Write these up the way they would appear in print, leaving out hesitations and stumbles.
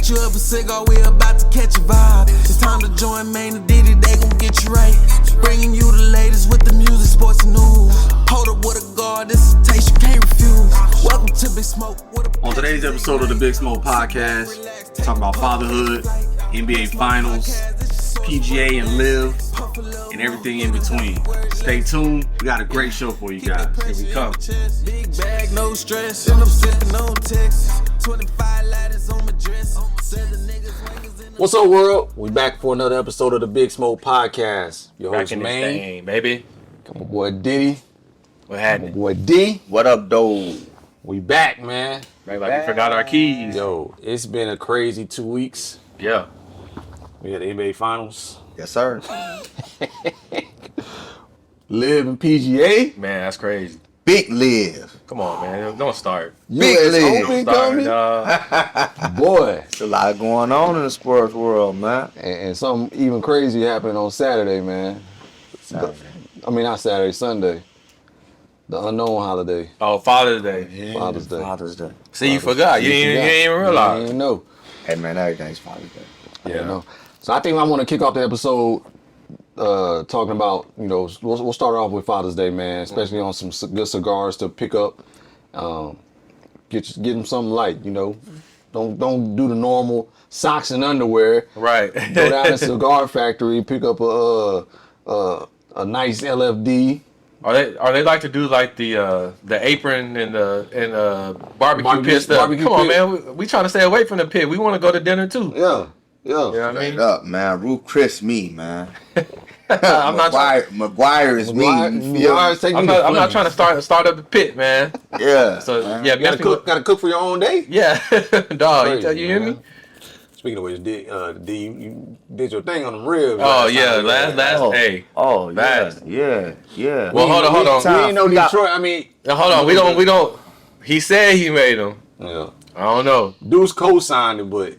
Light you up a cigar, we about to catch a vibe. It's time to join Main and Diddy, they gon' get you right. Bringing you the latest with the music, sports, and news. Hold up with a guard, this is a taste you can't refuse. Welcome to Big Smoke. On today's episode of the Big Smoke Podcast, we're talking about fatherhood, NBA Finals, PGA and Live, and everything in between. Stay tuned. We got a great show for you guys. Here we come. Big bag, no stress, and I'm sipping on Texas. 25 lighters on my dress. What's up, world? We back for another episode of the Big Smoke Podcast. Your host, Maine. Baby. Come on, boy, Diddy. What happened? Boy, D. What up, though? We back, man. Like we forgot our keys. Yo, it's been a crazy 2 weeks. Yeah. We had the NBA Finals. Yes, sir. Live in PGA. Man, that's crazy. Big Live. Come on, man. Don't start. Big Live. Open, Start, boy. There's a lot going on in the sports world, man. And something even crazy happened on Saturday, man. Not Saturday, Sunday. The unknown holiday. Oh, Father's Day. Yeah, Father's Day. Father's Day. See, you forgot. You didn't even You realize. didn't know. Hey, man, everything's Father's Day. Yeah. No. So I think I want to kick off the episode talking about, we'll start off with Father's Day, man, especially on some good cigars to pick up. Get them something light, Don't do the normal socks and underwear. Right. Go down to Cigar Factory, pick up a nice LFD. Are they like to do like the apron and the barbecue pit stuff? Barbecue Come on, pit. man. We trying to stay away from the pit. We want to go to dinner too. Yeah. You know what I Straight mean? up, man. Ruth Chris me, man. I'm not trying. McGuire is me. You feel me? I'm not trying to start up the pit, man. Yeah. So man. yeah, You gotta cook for your own day? Yeah, dog. Crazy, You hear me? man. Speaking of which, D, you did your thing on them ribs. Oh yeah, time. last hey. Oh, yeah. Fast. Yeah. Well, hold on. We ain't know Detroit. Now, hold on. We don't. He said he made them. Yeah. I don't know. Deuce co-signed it, but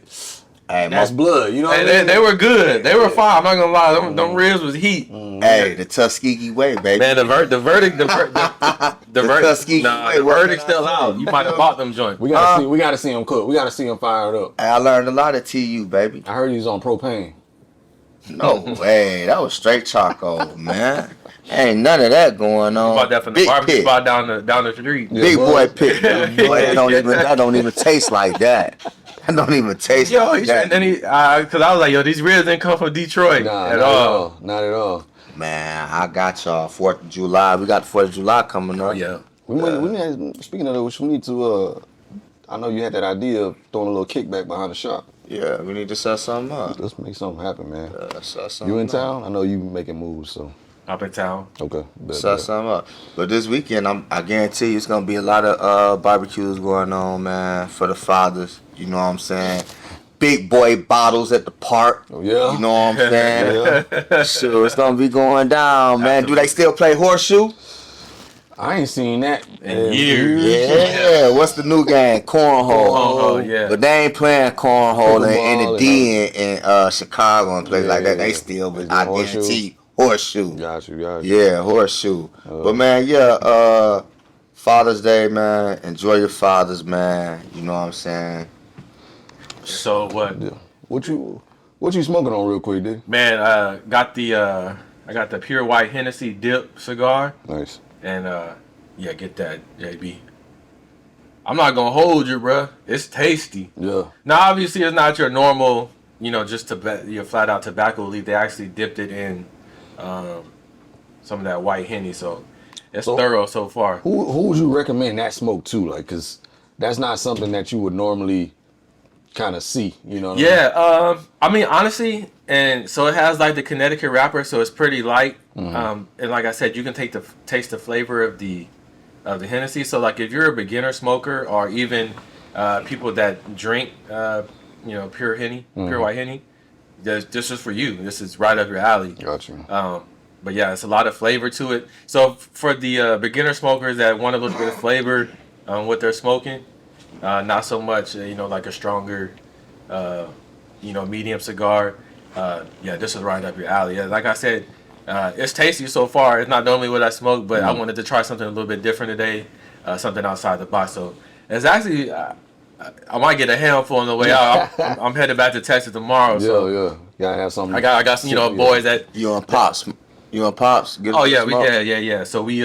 Hey, that's blood. You know what I mean? They were good. They were fine. I'm not gonna lie. Them ribs was heat. Hey, the Tuskegee way, baby. Man, the verdict. Tuskegee way. The verdict's still out. You might have bought them joints. We gotta see him cook. We gotta see him fired up. Hey, I learned a lot at TU, baby. I heard he was on propane. No way. That was straight charcoal, man. Ain't none of that going on. Bought that from the Big barbecue pit. spot down the street. Yeah. Big boy pit. Boy, that don't even taste like that. That don't even taste Yo, like that. and then because I was like, yo, these ribs didn't come from Detroit Nah, at all. Not at all. Man, I got y'all 4th of July. We got the 4th of July coming up. Yeah. Speaking of which, we need to. I know you had that idea of throwing a little kickback behind the shop. Yeah, we need to set something up. Let's make something happen, man. Set something You in up. town? I know you making moves, so Up in town. okay. Set something up. But this weekend, I guarantee you it's going to be a lot of barbecues going on, man, for the fathers. You know what I'm saying? Big boy bottles at the park. Oh, yeah? You know what I'm saying? Yeah. Sure, it's going to be going down, man. Do they still play horseshoe? I ain't seen that In years. Yeah. What's the new game? Cornhole. Cornhole, yeah. But they ain't playing cornhole in Pickleball the D in Chicago and places like that. Yeah. They still, but They I do horseshoe? guarantee horseshoe. Got you. Yeah, horseshoe. But man, Father's Day, man. Enjoy your fathers, man. You know what I'm saying? So what? Yeah. What you smoking on real quick, dude? Man, I got the pure white Hennessy dip cigar. Nice. And get that, JB. I'm not gonna hold you, bruh. It's tasty. Yeah. Now, obviously, it's not your normal, just your flat out tobacco leaf. They actually dipped it in some of that white Henny, so it's thorough so far. Who would you recommend that smoke to? Like, cause that's not something that you would normally kind of see. You know? What I mean, honestly, and so it has like the Connecticut wrapper, so it's pretty light. And like I said, you can taste the flavor of the Hennessy. So like if you're a beginner smoker or even people that drink pure Henny, pure white Henny, this is for you. This is right up your alley. Got you. But yeah, it's a lot of flavor to it. So for the beginner smokers that want a little bit of flavor on what they're smoking, not so much like a stronger medium cigar. This is right up your alley. Yeah, like I said, it's tasty so far. It's not normally what I smoke, but I wanted to try something a little bit different today, something outside the box. So it's actually I might get a handful on the way out. I'm headed back to Texas tomorrow. So Yeah. Gotta have something. I got some, boys that. You on Pops? Get Oh a yeah, smoke? yeah. So we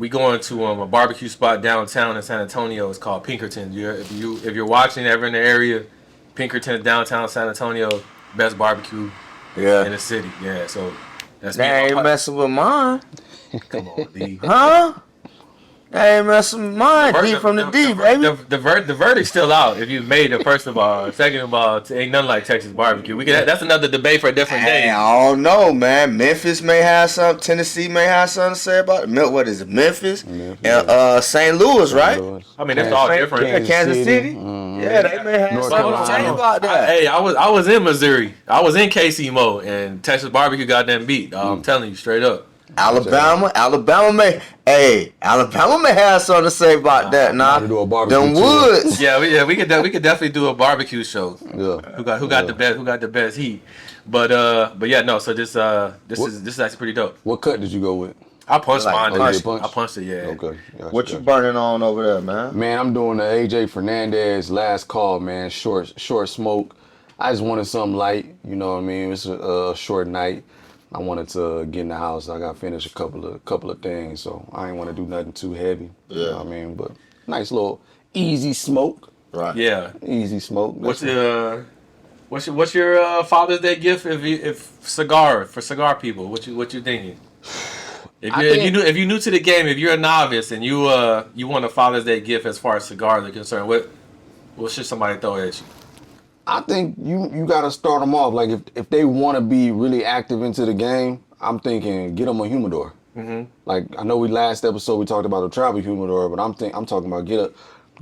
going to a barbecue spot downtown in San Antonio. It's called Pinkerton. If you're watching ever in the area, Pinkerton downtown San Antonio, best barbecue in the city. Yeah, so that's me. They ain't messing with mine. Come on, D. Huh? They ain't messing with mine. D from the D, baby. The verdict's still out. If you've made it, first of all, second of all, ain't nothing like Texas barbecue. That's another debate for a different day. I don't know, man. Memphis may have something. Tennessee may have something to say about it. What is it? Memphis and St. Louis, right? I mean, it's all different. Kansas City. Yeah, they may have something to say about that. Hey, I was in Missouri. I was in KC and Texas barbecue got them beat. I'm telling you straight up. Alabama may have something to say about that. Nah, them woods. Yeah, we could definitely do a barbecue show. Yeah. Who got the best heat? But yeah, no. So this is actually pretty dope. What cut did you go with? I punched mine. punch? I punched it. Yeah. Okay. Gotcha, What you burning on over there, man? Man, I'm doing the AJ Fernandez last call, man. Short smoke. I just wanted something light. You know what I mean? It's a short night. I wanted to get in the house. I got to finish a couple of things, so I ain't want to do nothing too heavy. Yeah. You know what I mean? But nice little easy smoke. Right. Yeah. Easy smoke. What's your Father's Day gift if cigar for cigar people? What you thinking? If you're new to the game, if you're a novice and you want a Father's Day gift as far as cigars are concerned, what should somebody throw at you? I think you got to start them off. Like if they want to be really active into the game, I'm thinking get them a humidor. Mm-hmm. Like I know last episode we talked about a travel humidor, but I'm talking about get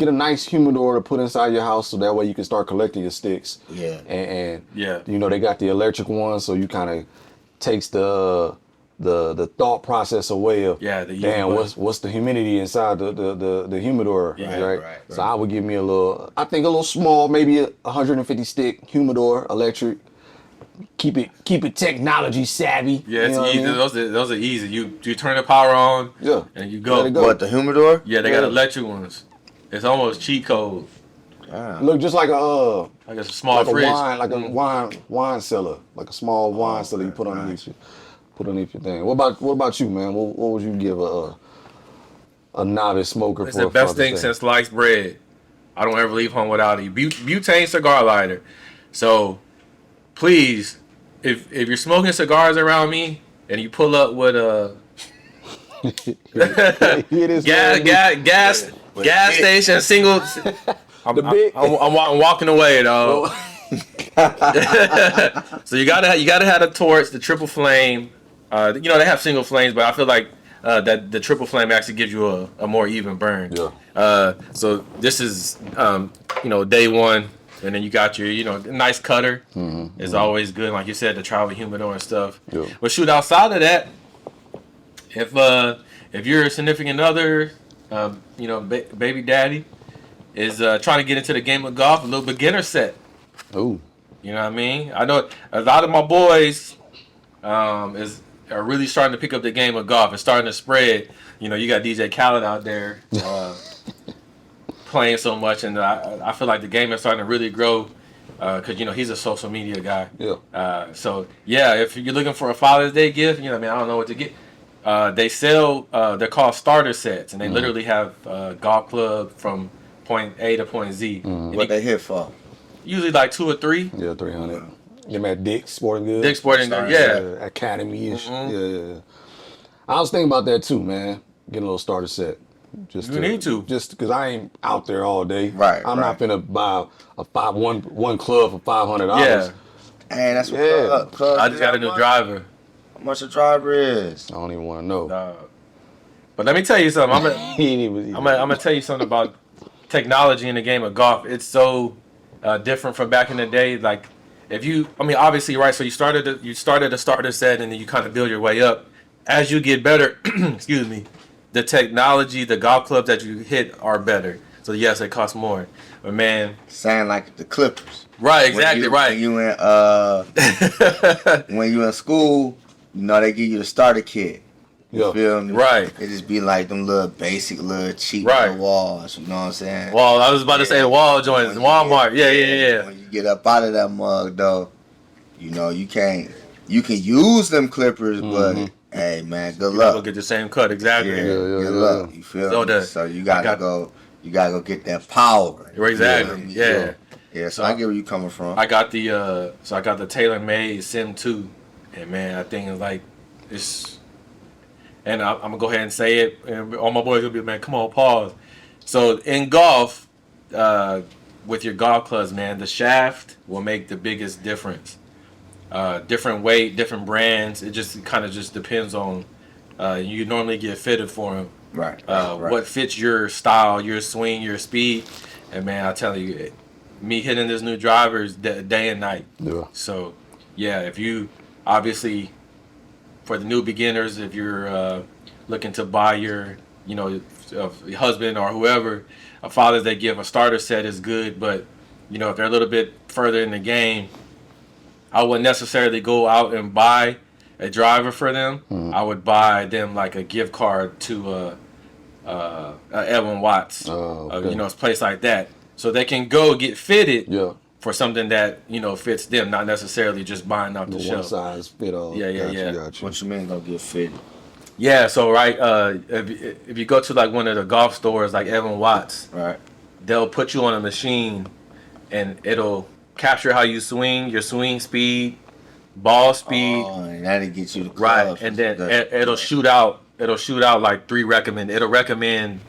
a nice humidor to put inside your house so that way you can start collecting your sticks. Yeah. And yeah, they got the electric one, so you kind of takes the thought process away of damn what's the humidity inside the humidor, right? So I would give me a little small, maybe 150 stick humidor electric. Keep it technology savvy. Yeah, it's easy. I mean? Those are easy. You turn the power on, and you go. What, the humidor? Yeah, they got electric ones. It's almost cheat code. Look just like a small fridge, a wine cellar, like a small wine cellar you put underneath you. Put underneath your thing. What about you, man? What would you give a novice smoker it's for? It's the best thing since sliced bread. I don't ever leave home without it. Butane cigar lighter. So please, if you're smoking cigars around me and you pull up with a gas station single, I'm walking away though. So you gotta have the torch, the triple flame. They have single flames, but I feel like that the triple flame actually gives you a more even burn. Yeah. So this is day one, and then you got your nice cutter. Is always good, like you said, the travel humidor and stuff. Yeah. But shoot, outside of that, if you're a significant other, baby daddy is trying to get into the game of golf, a little beginner set. Ooh. You know what I mean? I know a lot of my boys are really starting to pick up the game of golf and starting to spread. You got DJ Khaled out there playing so much, and I feel like the game is starting to really grow because he's a social media guy. Yeah. So yeah, if you're looking for a Father's Day gift, I don't know what to get. They sell. They're called starter sets, and they literally have golf club from point A to point Z. What they hit for? Usually like 2 or 3. Yeah, 300. Them at Dick's Sporting Goods. Dick's Sporting Goods, yeah. Academy-ish. Yeah. I was thinking about that too, man. Getting a little starter set. You need to. Just because I ain't out there all day. Right. I'm not finna buy one club for $500. Yeah. Hey, that's what club I just got a new driver. How much a driver is? I don't even want to know. But let me tell you something. I'm gonna tell you something about technology in the game of golf. It's so different from back in the day. Like, obviously, right. So you started a starter set, and then you kind of build your way up. As you get better, excuse me, the technology, the golf clubs that you hit are better. So yes, it costs more. But man, sound like the Clippers. Right, exactly, right. When you in school, they give you the starter kit. You feel me? Right. It just be like them little basic, little cheap Right. little walls. You know what I'm saying? Wall. I was about to say wall joints, Walmart. Yeah. When you get up out of that mug, though, you know you can't. You can use them clippers, but hey, man, good luck. Go get the same cut exactly. Yeah, good luck. You feel me? So you gotta go. You gotta go get that power. Exactly. Yeah. Yeah. So I get where you coming from. I got the TaylorMade Sim 2, and man, I think it's like it's. And I'm gonna go ahead and say it, and all my boys will be, man, come on, pause. So in golf, with your golf clubs, man, the shaft will make the biggest difference. Different weight, different brands. It just kind of just depends on. You normally get fitted for them. Right. What fits your style, your swing, your speed, and man, I tell you, me hitting this new driver is day and night. Yeah. So, yeah, if you obviously. For the new beginners, if you're looking to buy your, husband or whoever, a Father's Day gift, a starter set is good. But, if they're a little bit further in the game, I wouldn't necessarily go out and buy a driver for them. I would buy them like a gift card to Evan Watts, a place like that. So they can go get fitted. Yeah. For something that fits them, not necessarily just buying off the shelf. One size fit all. Yeah. What you mean gonna get fitted? Yeah, so right, if you go to like one of the golf stores like Evan Watts, Right. they'll put you on a machine, and it'll capture how you swing, your swing speed, ball speed. Oh, and that'll get you the clubs. Right, and then it'll shoot out. It'll shoot out like 3 recommend. It'll recommend.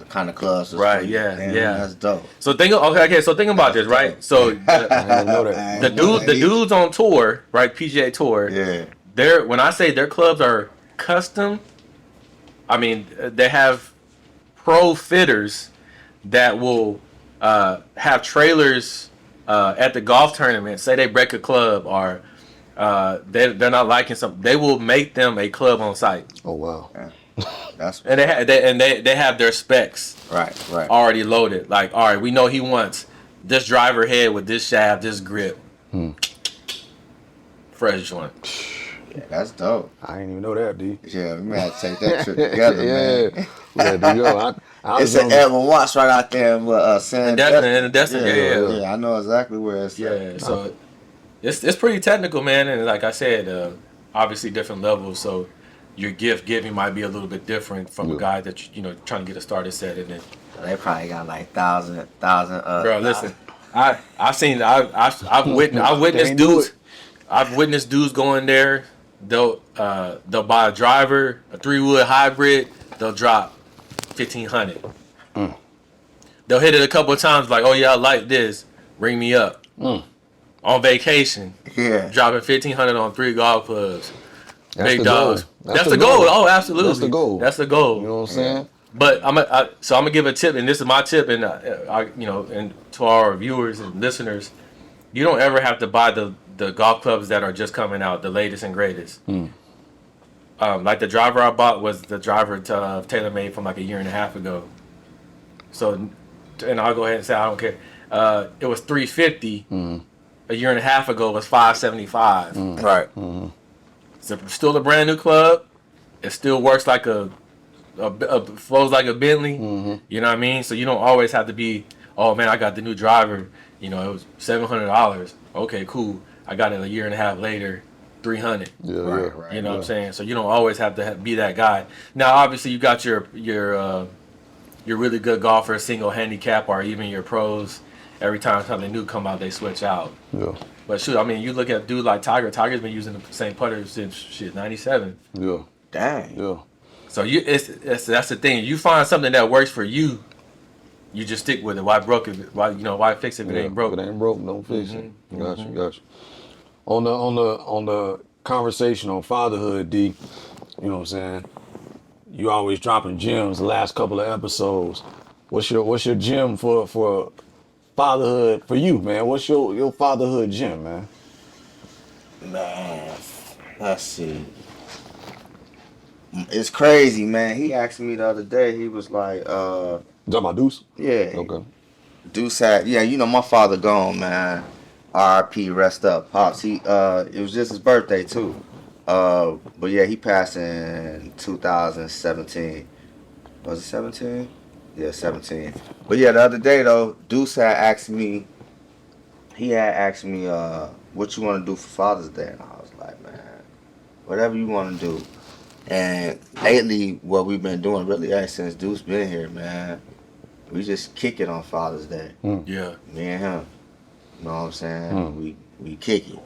Kind of clubs. Right, yeah. That's dope. So think about this, right? So the dudes on tour, right? PGA Tour. Yeah. When I say their clubs are custom, I mean they have pro fitters that will have trailers at the golf tournament. Say they break a club or they're not liking something, they will make them a club on site. Oh wow. Yeah. That's and they have their specs right already loaded. Like, all right, we know he wants this driver head with this shaft, this grip, fresh joint. Yeah, that's dope. I didn't even know that, D. Yeah, we may have to take that trip together, man. It's an Evan Watts right out there in San Destin. Yeah, I know exactly where it's at. Yeah, so it's pretty technical, man, and like I said, obviously different levels. So your gift giving might be a little bit different from a guy that trying to get a starter set, and then they probably got like thousand. Bro, listen, I've witnessed dudes. I've witnessed dudes going there. They'll buy a driver, a 3-wood hybrid. They'll drop $1,500. They'll hit it a couple of times, like, oh yeah, I like this. Ring me up. On vacation, dropping $1,500 on 3 golf clubs. That's Big the dogs. goal. That's the goal. Oh, absolutely. That's the goal. That's the goal. You know what I'm saying? But I'm gonna give a tip, and this is my tip, and and to our viewers and listeners, you don't ever have to buy the golf clubs that are just coming out, the latest and greatest. Like the driver I bought was the driver TaylorMade from like a year and a half ago. So, and I'll go ahead and say I don't care. It was $350. A year and a half ago it was $575. Right. It's still a brand new club. It still works like flows like a Bentley. You know what I mean? So you don't always have to be, oh man, I got the new driver. It was $700. Okay, cool. I got it a year and a half later, $300. Yeah, right. You know what I'm saying? So you don't always have to be that guy. Now, obviously, you got your really good golfer, single handicap, or even your pros. Every time something new come out, they switch out. Yeah. But shoot, I mean, you look at a dude like Tiger. Tiger's been using the same putter since '97. Yeah. Dang. Yeah. So that's the thing. You find something that works for you, you just stick with it. Why broke it? Why fix it if it ain't broke? If it ain't broke, don't fix it. Got you. On the conversation on fatherhood, D, you know what I'm saying? You always dropping gems the last couple of episodes. What's your gem for fatherhood for you, man? What's your fatherhood gem, man? Man, let's see. It's crazy, man. He asked me the other day, he was like, You talking about Deuce? yeah. Okay. Deuce had, my father gone, man. R.I.P. Rest up, Pops. It was just his birthday, too. But yeah, he passed in 2017. Was it 17? Yeah, 17. But yeah, the other day though, Deuce had asked me. He had asked me, what you want to do for Father's Day, and I was like, man, whatever you want to do. And lately, what we've been doing, really, ever since Deuce been here, man, we just kick it on Father's Day. Yeah. Me and him. You know what I'm saying? We kick it. You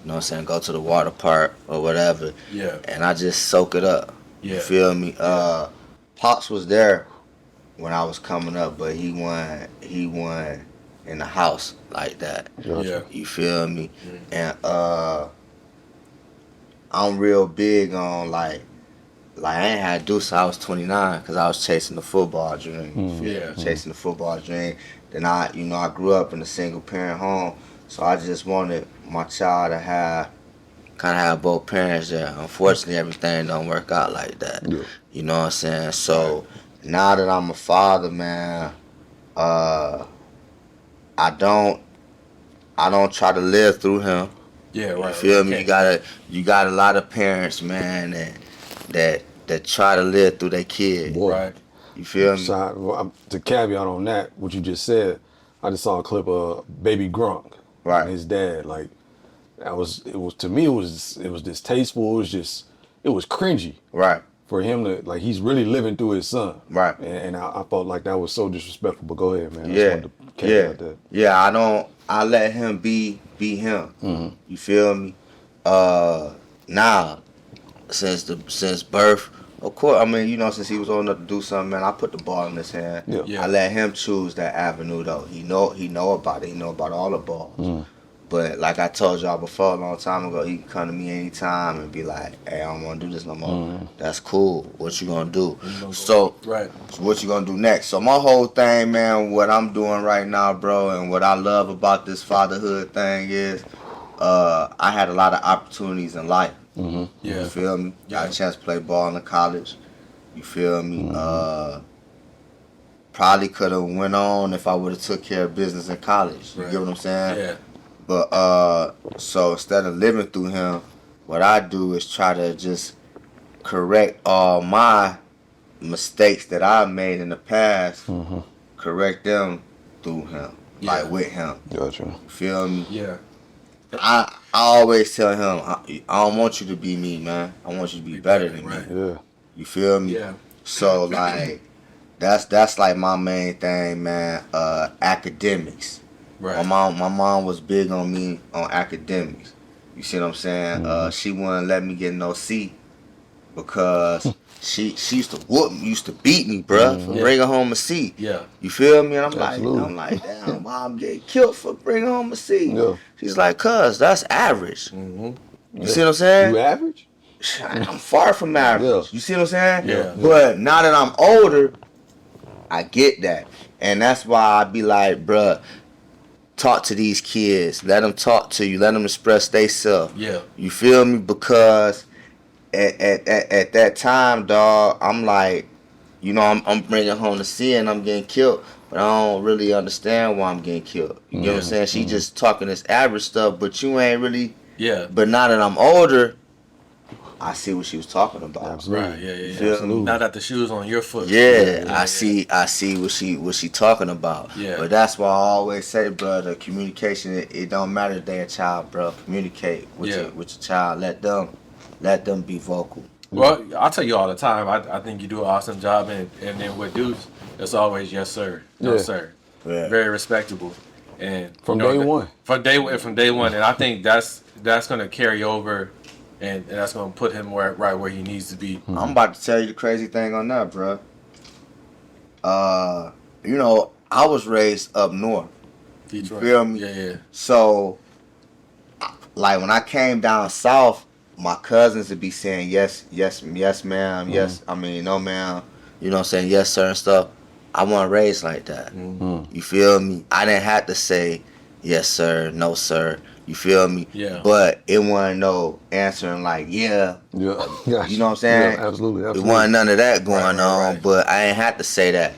know what I'm saying? Go to the water park or whatever. Yeah. And I just soak it up. Yeah. You feel me? Pops was there when I was coming up, but he won in the house like that. Yeah. You feel me? And I'm real big on like I ain't had to do so I was 29 because I was chasing the football dream. Yeah. Chasing the football dream. Then I grew up in a single parent home, so I just wanted my child to have both parents there. Unfortunately, everything don't work out like that. Yeah. You know what I'm saying? So now that I'm a father, man, I don't try to live through him. Yeah, right. You feel me? You got a lot of parents, man, that try to live through their kid. Boy. Right. You feel me? So to caveat on that, what you just said, I just saw a clip of Baby Grunk, Right. and his dad. Like it was to me, it was distasteful. It was cringy Right. for him to like. He's really living through his son. Right. And I felt like that was so disrespectful. But go ahead, man. I just Yeah. wanted to caveat that. Yeah. I let him be him. You feel me? Now, since birth, of course, I mean, you know, since he was old enough to do something, man, I put the ball in his hand. Yeah. Yeah. I let him choose that avenue, though. He know about it. He know about all the balls. But like I told y'all before, a long time ago, he can come to me anytime and be like, "Hey, I don't want to do this no more." That's cool. What you gonna do? So, Right. what you gonna do next? So my whole thing, man, what I'm doing right now, bro, and what I love about this fatherhood thing is, I had a lot of opportunities in life. Yeah. You feel me? Got a chance to play ball in the college. You feel me? Probably could have went on if I would have took care of business in college. You Right. get what I'm saying? Yeah. But so instead of living through him, what I do is try to just correct all my mistakes that I made in the past, correct them through him, Yeah. like with him. Gotcha. You feel me? Yeah. I always tell him, I don't want you to be me, man. I want you to be better than me. Right. Yeah. You feel me? Yeah. So like, that's like my main thing, man. Academics. Right. My mom was big on me on academics. You see what I'm saying? She wouldn't let me get no C because she used to whoop me, used to beat me, bruh, for bringing home a C. Yeah. You feel me? And I'm Absolutely. like, damn, mom get killed for bringing home a C. Yeah. She's like, cuz, that's average. You see what I'm saying? You average? I'm far from average. Yeah. You see what I'm saying? Yeah. But now that I'm older, I get that. And that's why I be like, bruh, talk to these kids. Let them talk to you. Let them express themselves. Yeah. You feel me? Because at that time, dog, I'm like, you know, I'm bringing home the C and I'm getting killed. But I don't really understand why I'm getting killed. You get what I'm saying? She just talking this average stuff, but you ain't really. Yeah. But now that I'm older, I see what she was talking about. Absolutely. Right. Yeah. Yeah. Feel Yeah. Absolutely. Now that the shoe's on your foot. Yeah, I see what she talking about. Yeah. But that's why I always say, bro, the communication, it don't matter if they a child, bro. Communicate with your child. Let them be vocal. Well, I tell you all the time. I think you do an awesome job, and then with dudes, it's always yes sir, no Yeah. sir. Yeah. Very respectable, and From day one. From day one, and I think that's gonna carry over, and that's gonna put him right where he needs to be. I'm about to tell you the crazy thing on that, bro. You know, I was raised up north. Detroit. feel me? Yeah. So, like when I came down south, my cousins would be saying yes, ma'am, yes, I mean no ma'am, you know what I'm saying, yes sir and stuff. I wasn't raised like that. You feel me? I didn't have to say yes sir, no sir. You feel me? Yeah. But it wasn't no answering like yeah. Yeah. Gotcha. You know what I'm saying? Yeah, absolutely. It wasn't none of that going on, right. but I ain't had to say that.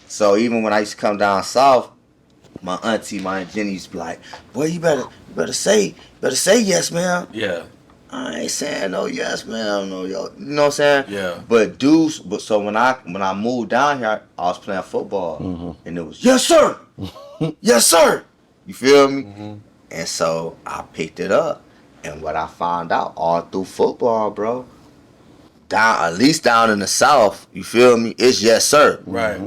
So even when I used to come down south, my auntie, my Aunt Jenny used to be like, boy, you better say yes, ma'am. Yeah. I ain't saying no yes, ma'am, no yo. You know what I'm saying? Yeah. But dudes, so when I moved down here, I was playing football, and it was yes sir, yes sir. You feel me? And so I picked it up, and what I found out all through football, bro, at least down in the South, you feel me? It's yes sir. Right.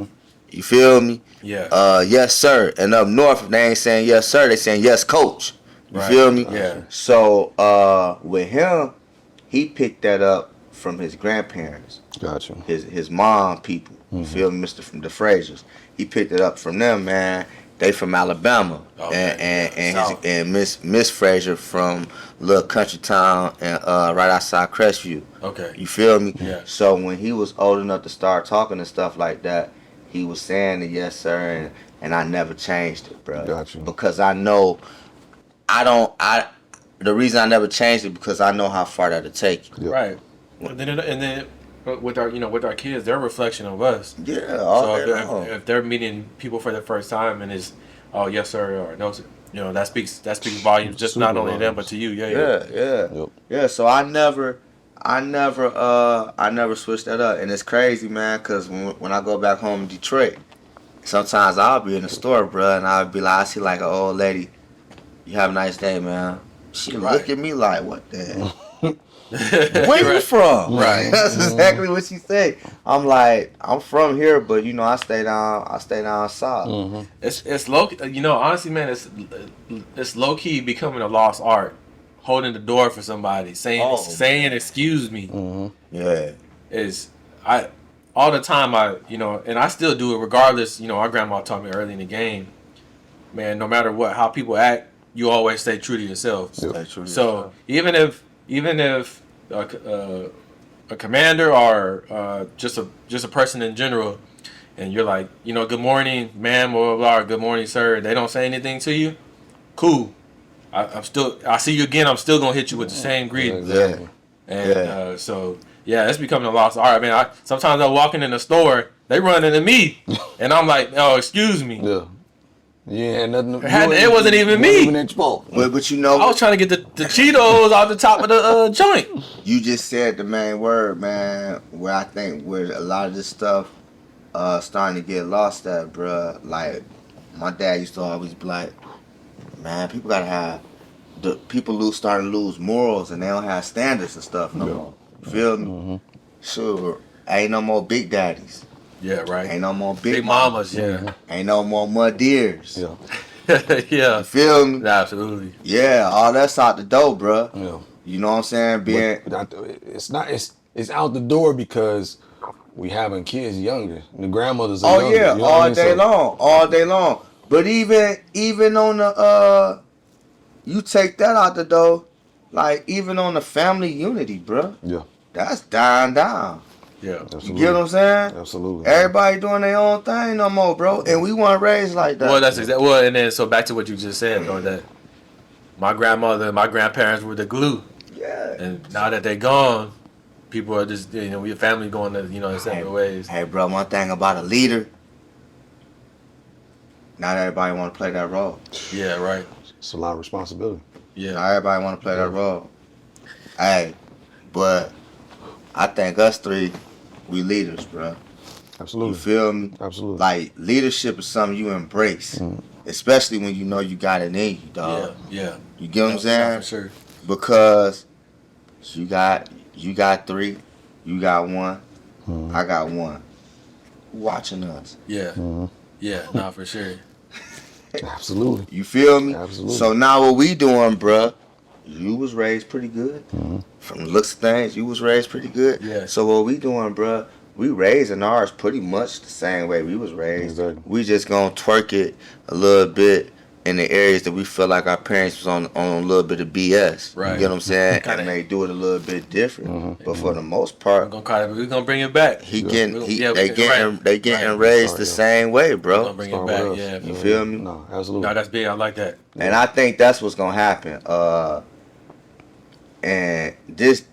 You feel me? Yeah. Yes sir. And up north, if they ain't saying yes sir, they saying yes coach. You Right. feel me? Yeah. So with him, he picked that up from his grandparents, Gotcha. his mom people. You feel me, Mr. From the Frasers. He picked it up from them, man. They from Alabama, and Miss Fraser from little country town and right outside Crestview. Okay. You feel me? Yeah. So when he was old enough to start talking and stuff like that, he was saying the yes sir, and I never changed it, bro. Gotcha. Because I know the reason I never changed it because I know how far that'll take you. Yep. Right. And then with our kids, they're a reflection of us. Yeah, all day So long. if they're meeting people for the first time and it's yes sir or no sir, that speaks volumes just not only to them but to you. Yeah. Yep. Yeah, so I never switched that up, and it's crazy, man. Cause when I go back home in Detroit, sometimes I'll be in the store, bro, and I'll be like, I see like an old lady. You have a nice day, man. She look at me like, what the hell? Where you from? Right. That's exactly what she say. I'm like, I'm from here, but I stay down south. It's low. Honestly, man, it's low key becoming a lost art. Holding the door for somebody, saying excuse me. Yeah. All the time and I still do it regardless. Our grandma taught me early in the game, man. No matter how people act, you always stay true to yourself. Yep. So even if a commander or just a person in general, and you're like, good morning, ma'am, blah blah blah, or good morning, sir, they don't say anything to you, cool. I see you again. I'm still gonna hit you with the same greeting. Exactly. And so it's becoming a lost art. I mean, sometimes I'm walking in the store, they run into me, and I'm like, oh, excuse me. Yeah. You ain't had nothing. It wasn't even me. Even at your fault. But I was trying to get the Cheetos off the top of the joint. You just said the main word, man. Where I think where a lot of this stuff starting to get lost at, bruh. Like my dad used to always be like, man, people gotta have starting to lose morals and they don't have standards and stuff no more. You feel me? Sure. Ain't no more big daddies. Yeah, right. Ain't no more Big mamas, yeah. Ain't no more mud deers. Yeah. Yeah. You feel me? Absolutely. Yeah, all that's out the door, bruh. Yeah. You know what I'm saying? It's out the door because we having kids younger. The grandmothers are younger. Yeah, you know what I mean? all day long. But even on the you take that out the door, like even on the family unity, bruh. Yeah. That's dying down. Yeah. Absolutely. You get what I'm saying? Absolutely. Everybody doing their own thing no more, bro. And we weren't raised like that. Well, that's exactly. Well, and then so back to what you just said, though, that my grandmother and my grandparents were the glue. Yeah. And now that they're gone, people are just we a family going to in separate ways. Hey, bro, one thing about a leader, not everybody want to play that role. Yeah, right. It's a lot of responsibility. Yeah. Not everybody want to play that role. Hey, but I think us three, we leaders, bro. Absolutely. You feel me? Absolutely. Like, leadership is something you embrace. Especially when you know you got it in you, dog. Yeah. You get what I'm saying? For sure. Because you got 3, you got 1, I got 1. Who watching us? Yeah. Yeah, nah, for sure. Absolutely. You feel me? Absolutely. So now what we doing, bruh, you was raised pretty good. From the looks of things, you was raised pretty good. Yeah. So what we doing, bruh, we raising ours pretty much the same way we was raised. Exactly. We just gonna twerk it a little bit in the areas that we feel like our parents was on a little bit of BS. Right. You get what I'm saying? Kinda. And they do it a little bit different. But for the most part, We're gonna bring it back. they Right. getting raised the same way, We're bro. gonna bring Start it back. with us. Yeah. You feel me? No, absolutely. No, that's big. I like that. And I think that's what's gonna happen. And this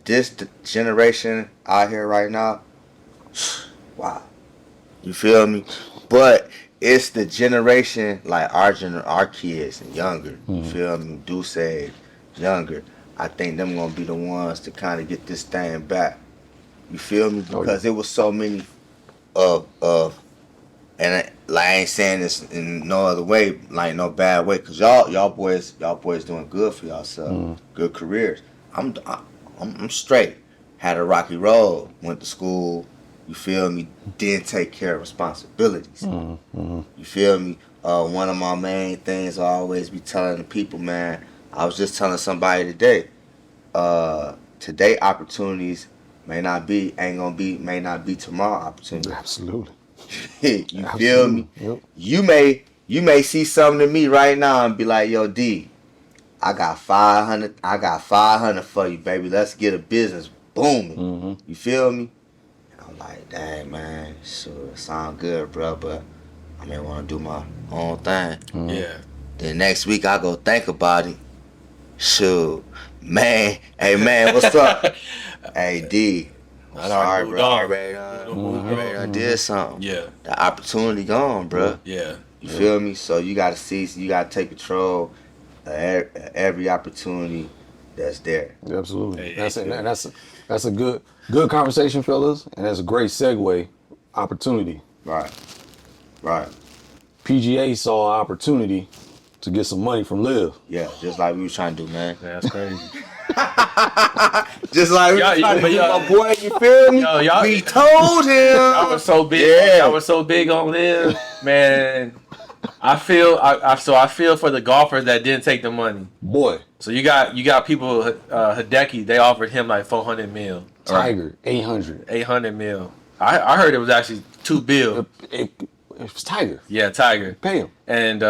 generation out here right now, wow. You feel me? But it's the generation like our kids and younger. You feel me? Duce, younger. I think them gonna be the ones to kind of get this thing back. You feel me? Because it was so many of and I ain't saying this in no other way, like no bad way, cause y'all boys doing good for yourself, good careers. I'm straight. Had a rocky road. Went to school. You feel me? Didn't take care of responsibilities. You feel me? One of my main things I always be telling the people, man. I was just telling somebody today. Today opportunities may not be tomorrow opportunities. Absolutely. You feel me? Yep. You may see something in me right now and be like, yo, D, I got 500. I got 500 for you, baby. Let's get a business booming. You feel me? And I'm like, dang, man, sure, it sound good, bro, but I may want to do my own thing. Yeah. Then next week I go think about it. Shoot, man, hey man, what's up? Hey D, I'm sorry, bro. I did something. Yeah. The opportunity gone, bro. Yeah. You feel me? So you gotta you gotta take control of every opportunity that's there. Absolutely. Hey, That's a good conversation, fellas, and that's a great segue. Opportunity. Right. PGA saw an opportunity to get some money from Liv. Yeah, just like we was trying to do, man. That's crazy. Just like we was trying to do, my boy. You feel me? Y'all, we told him. I was so big. Yeah. I was so big on Liv, man. I feel for the golfers that didn't take the money. Boy. So you got people. Hideki, they offered him like 400 mil. Tiger, 800. 800 mil. I heard it was actually $2 billion. It was Tiger. Yeah, Tiger. Pay him. And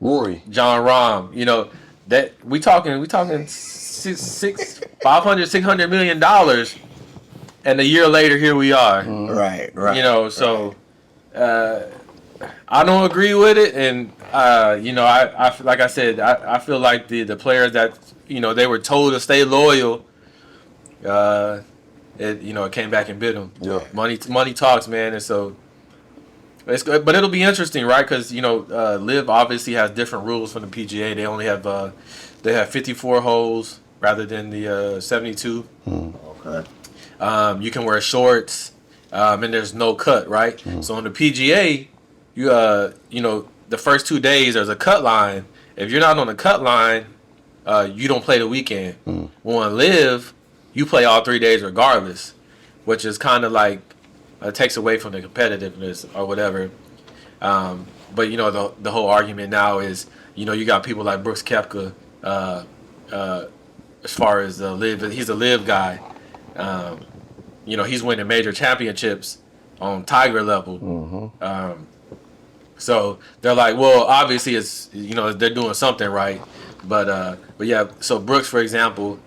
Rory. John Rahm. You know that we talking $500, $600 million, and a year later here we are. Right. You know, so I don't agree with it, and you know, I like I said, I feel like the players that, you know, they were told to stay loyal. It came back and bit them. Yeah. Money talks, man, and so it's good. But it'll be interesting, right? Because Liv obviously has different rules from the PGA. They only have 54 holes rather than the 72. Okay. You can wear shorts, and there's no cut, right? So on the PGA, the first 2 days there's a cut line. If you're not on the cut line, you don't play the weekend. On Liv, you play all 3 days regardless, which is kind of like takes away from the competitiveness or whatever. But the whole argument now is, you got people like Brooks Koepka, as far as Liv, he's a Liv guy. He's winning major championships on Tiger level. So they're like, well, obviously it's, they're doing something right. But yeah, so Brooks, for example,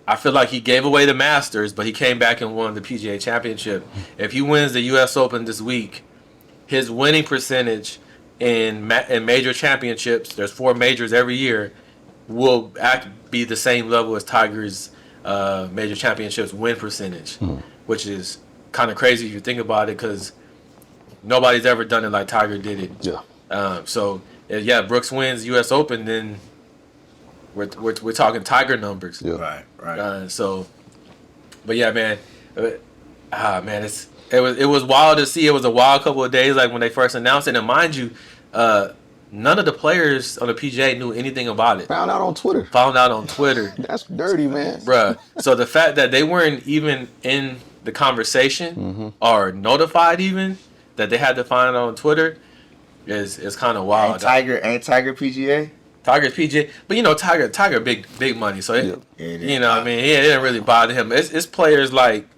I feel like he gave away the Masters, but he came back and won the PGA Championship. If he wins the U.S. Open this week, his winning percentage in major championships, there's 4 majors every year, will be the same level as Tiger's major championships win percentage, which is kind of crazy if you think about it, because nobody's ever done it like Tiger did it. Yeah. So if Brooks wins U.S. Open, then we're talking Tiger numbers. Yeah. Right. But yeah, man, it was wild to see. It was a wild couple of days, like when they first announced it. And mind you, none of the players on the PGA knew anything about it. Found out on Twitter. That's dirty, man. Bruh. So the fact that they weren't even in the conversation or notified even that they had to find out on Twitter is kind of wild. Ain't Tiger PGA? Tiger's PGA, but Tiger big money, so it it didn't really bother him. It's players like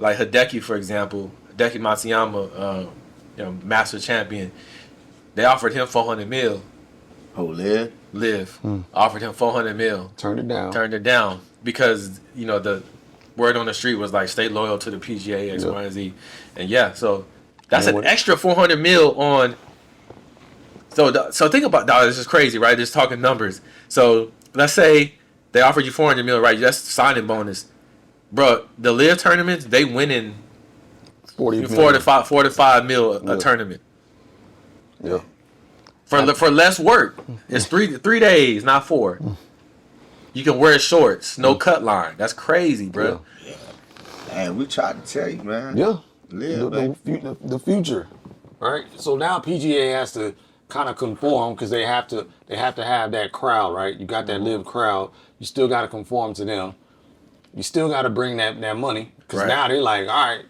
Hideki, for example, Hideki Matsuyama, master champion. They offered him 400 mil. Oh, Liv Offered him 400 mil. Turned it down because the word on the street was like, stay loyal to the PGA, X, Y, and Z, and so that's an extra 400 mil on. So think about that. This is crazy, right? Just talking numbers. So let's say they offered you 400 mil, right? That's signing bonus, bro. The Live tournaments, they winning 4 to 5 mil a tournament. Yeah. For less work. It's three days, not 4. You can wear shorts, no cut line. That's crazy, bro. Yeah. Hey, we tried to tell you, man. Yeah. Live, The future, right? So now PGA has to kind of conform because they have to have that crowd, right? You got that live crowd. You still got to conform to them. You still got to bring that money because Right. now they're like, all right,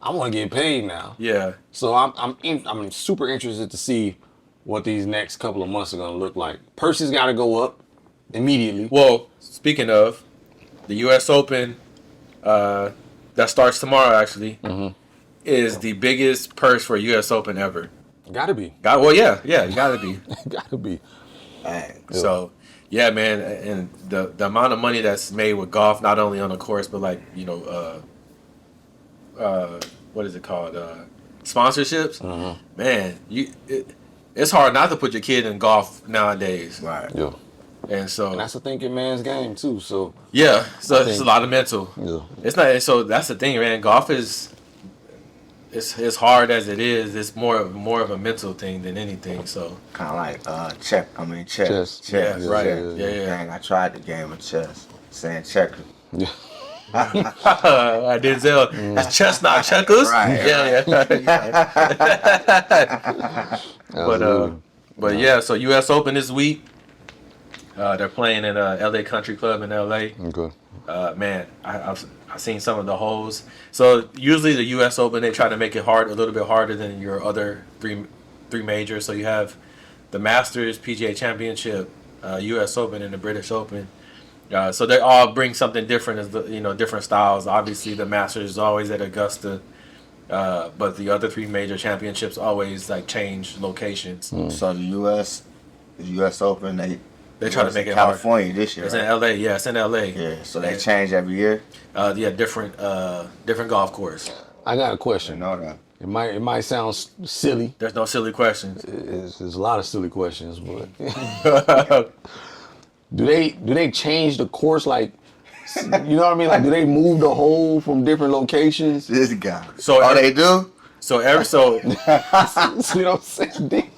I want to get paid now. Yeah. So I'm super interested to see what these next couple of months are gonna look like. Purses got to go up immediately. Well, speaking of the U.S. Open, that starts tomorrow actually, is the biggest purse for a U.S. Open ever. Got to be. Yeah, you gotta be. Got to be. Hey, So, yeah, man, and the amount of money that's made with golf, not only on the course, but like what is it called? Sponsorships. Man, it's hard not to put your kid in golf nowadays. right. Yeah. And so And that's a thinking man's game too. So yeah, so it's a think- lot of mental. yeah. It's not so that's the thing, man. Golf is it's hard as it is. It's more of a mental thing than anything. So Kind of like chess. Chess. yeah, Chess. right. yeah, Yeah. Dang, I tried the game of chess. Saying checker. Yeah. I did tell. That's chestnut checkers. Right. Yeah. Absolutely. But yeah. So U.S. Open this week. They're playing at LA Country Club in LA. Okay. Man, I've seen some of the holes. So usually the U.S. Open, they try to make it a little bit harder than your other three majors. So you have the Masters, PGA Championship, U.S. Open, and the British Open. So they all bring something different, as different styles. Obviously, the Masters is always at Augusta, but the other three major championships always like change locations. So the U.S. Open, They try to make it California this year. It's Right? in L.A. Yeah, it's in L.A. Yeah. So they change every year. Yeah, different golf course. I got a I question. know that. It might sound silly. There's no silly questions. There's a lot of silly questions, but do they change the course? Like, you know what I mean? Like, do they move the hole from different locations? This guy. So they do? So You know what I'm saying?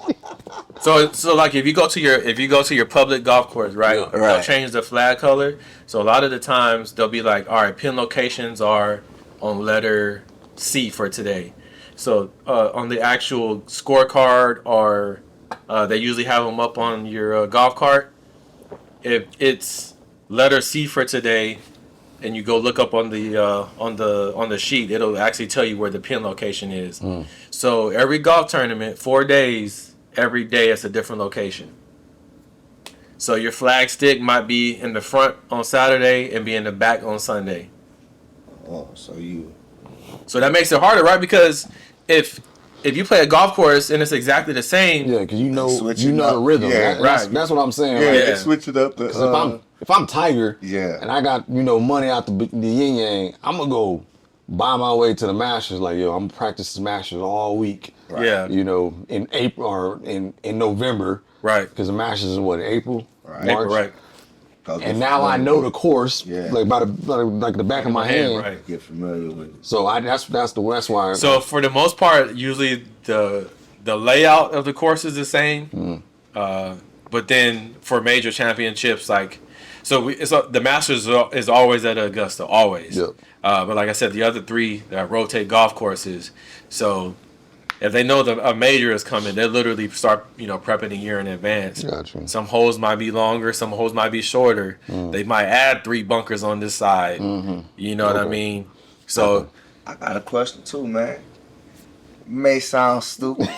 So like if you go to your public golf course, right? Yeah. They'll Right. change the flag color. So a lot of the times they'll be like, all right, pin locations are on letter C for today. So on the actual scorecard, or they usually have them up on your golf cart. If it's letter C for today, and you go look up on the sheet, it'll actually tell you where the pin location is. So every golf tournament, 4 days, every day it's a different location. So your flag stick might be in the front on Saturday and be in the back on Sunday. Oh, So that makes it harder, right? Because if you play a golf course and it's exactly the same, Yeah, because you know Switching the up. rhythm. Yeah, That's what I'm saying. yeah, Right? they switch it up. Because if I'm Tiger, Yeah. and I got money out the yin yang, I'm gonna go buy my way to the Masters. Like, yo, I'm gonna practice the Masters all week. yeah, In April or in November, right, because the Masters is in April, Right. March. right, And now I know the course, Yeah. like by the back of my hand. right. Get familiar with it. So that's why. So for the most part, usually the layout of the course is the same. But then for major championships, like the Masters is always at Augusta, always. Yep. But like I said, the other three rotate golf courses. So if they know a major is coming, they literally start prepping a year in advance. Gotcha. Some holes might be longer, some holes might be shorter. They might add 3 bunkers on this side. You know what I mean? So. I got a question too, man. May sound stupid.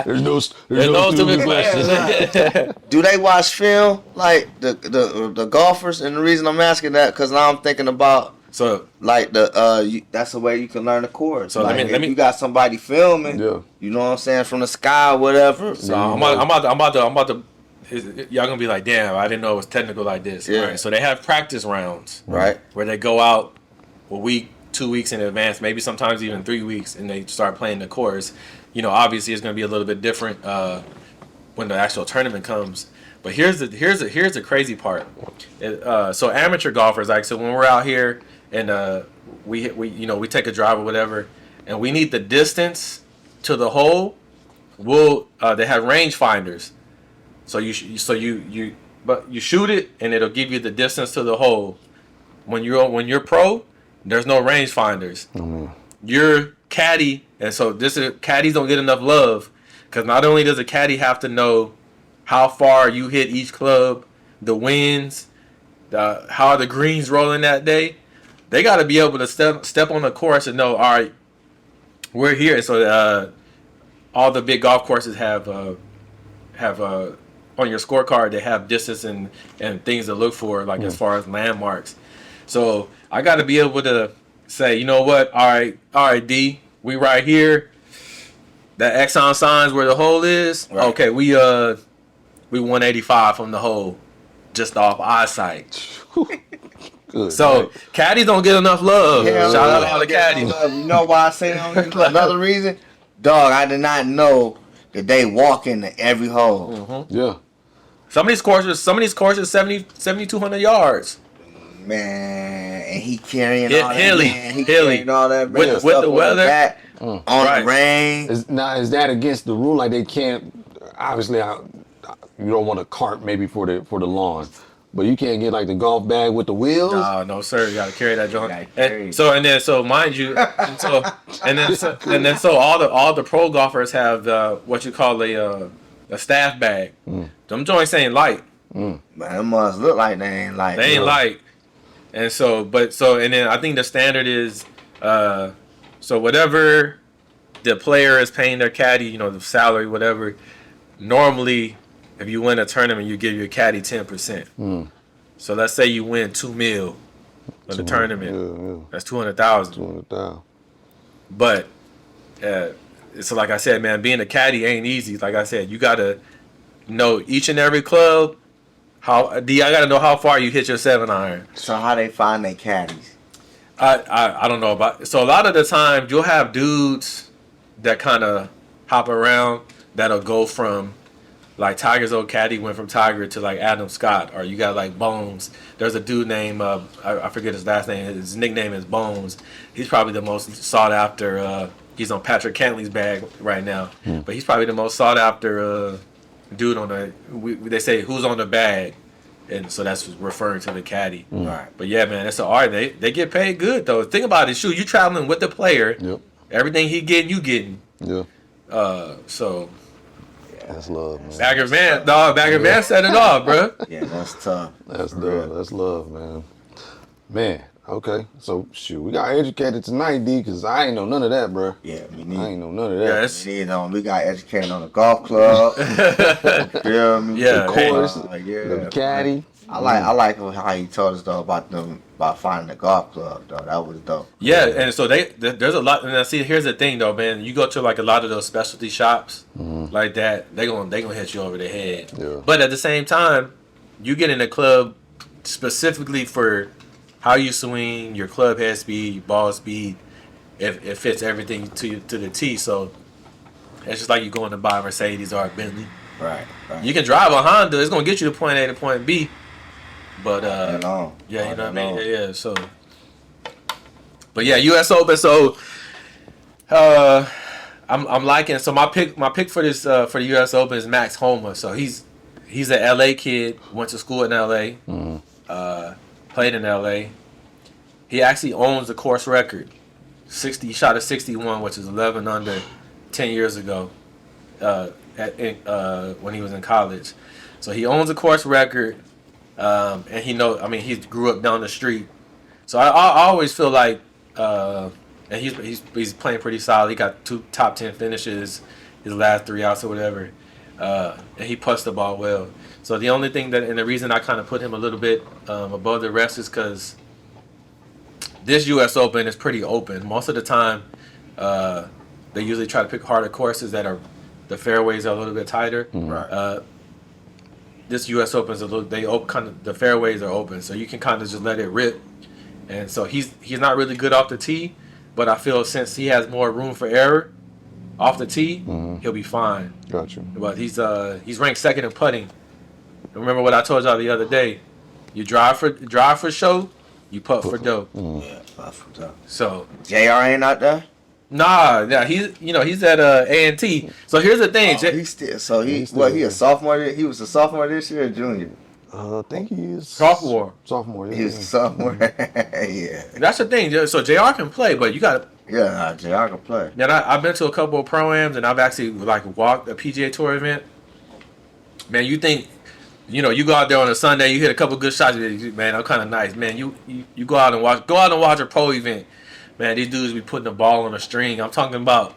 there's no stupid questions. Do they watch film like the golfers? And the reason I'm asking that because now I'm thinking about So like that's the way you can learn the course. So like let me if you got somebody filming, Yeah. you know what I'm saying, from the sky or whatever. So I'm about to y'all gonna be like, damn, I didn't know it was technical like this. Yeah. All right, so they have practice rounds, Right. where they go out a week, 2 weeks in advance, maybe sometimes even 3 weeks, and they start playing the course. Obviously it's gonna be a little bit different when the actual tournament comes. But here's the crazy part. So amateur golfers, like, so when we're out here and we take a drive or whatever, and we need the distance to the hole, they have range finders. So you but you shoot it and it'll give you the distance to the hole. When you're pro, there's no range finders. You're caddy, and so caddies don't get enough love because not only does a caddy have to know how far you hit each club, the winds, how are the greens rolling that day, they got to be able to step on the course and know, all right, we're here. And so all the big golf courses have on your scorecard, they have distance and things to look for, like as far as landmarks. So I got to be able to say, you know what, all right, D, we right here. That Exxon signs where the hole is. Right. Okay, we 185 from the hole, just off eyesight. Good, so right. Caddies don't get enough love. Yeah, Shout out to all the caddies. You know why I say that? Another reason, dog. I did not know that they walk into every hole. Mm-hmm. Yeah. Some of these courses, 7,200 yards. Man, and he carrying all that. Hilly. Carrying all that with the weather on the rain. Is that against the rule? Like they can't. Obviously, you don't want a cart maybe for the lawn, but you can't get like the golf bag with the wheels. No, sir. You gotta carry that joint. So mind you, so all the pro golfers have what you call a staff bag. Them joints ain't light. Man, it must look like they ain't light. They ain't light. And and then I think the standard is so whatever the player is paying their caddy, the salary, whatever. Normally, if you win a tournament, you give your caddy 10%. So let's say you win $2 million for the tournament. Yeah. That's $200,000. 200,000. But so like I said, man, being a caddy ain't easy. Like I said, you gotta know each and every club. I gotta know how far you hit your 7-iron. So how they find their caddies? I don't know about. So a lot of the time you'll have dudes that kind of hop around that'll go from like Tiger's old caddy went from Tiger to like Adam Scott, or you got like Bones. There's a dude named I forget his last name. His nickname is Bones. He's probably the most sought after. He's on Patrick Cantley's bag right now, but he's probably the most sought after dude on the. They say who's on the bag, and so that's referring to the caddy. Right. But yeah, man, it's an art. They get paid good though. Think about it. Shoot, you traveling with the player. Yep. Everything he getting, you getting. Yeah. So. That's love, man. Bagger Van set it off, bro. Yeah, that's tough. That's love. That's love, man. Man, okay. So, shoot, we got educated tonight, D, because I ain't know none of that, bro. Yeah, I ain't know none of that. Yeah, we got educated on the golf club. Feel me? Yeah, the course, yeah. the caddy. I like how he told us though about finding the golf club though. That was dope. Yeah, and so there's a lot. And see, here's the thing though, man. You go to like a lot of those specialty shops like that, they gonna hit you over the head. Yeah. But at the same time, you get in a club specifically for how you swing, your club head speed, your ball speed. It fits everything to the T. So it's just like you going to buy a Mercedes or a Bentley. Right. You can drive a Honda. It's gonna get you to point A to point B. But yeah, you know what I mean. Yeah. So, but yeah, U.S. Open. So, I'm liking. So my pick for this for the U.S. Open is Max Homa. So he's an L.A. kid. Went to school in L.A. Played in L.A. He actually owns the course record. He shot a 61, which is 11 under 10 years ago. When he was in college, so he owns a course record. And he grew up down the street, so I always feel like, and he's playing pretty solid. He got 2 top 10 finishes, his last 3 outs or whatever, and he putts the ball well. So the only thing and the reason I kind of put him a little bit above the rest is because this U.S. Open is pretty open. Most of the time, they usually try to pick harder courses that are the fairways are a little bit tighter. Right. This U.S. Open is the fairways are open, so you can kind of just let it rip. And so he's not really good off the tee, but I feel since he has more room for error off the tee, he'll be fine. Gotcha. But he's ranked second in putting. Remember what I told y'all the other day? You drive for show, you putt for dough. Yeah, putt for dough. So JR ain't out there. Nah, he's at A&T. So here's the thing. He a sophomore. He was a sophomore this year, or junior. I think he's Sophomore. Sophomore. Yeah. He's somewhere. Yeah. That's the thing. So JR can play, but you got. Yeah, JR can play. Yeah, I've been to a couple of pro-ams, and I've actually walked a PGA Tour event. Man, you think, you go out there on a Sunday, you hit a couple good shots, man, I'm kind of nice. Man, you go out and watch a pro event. Man, these dudes be putting the ball on a string. I'm talking about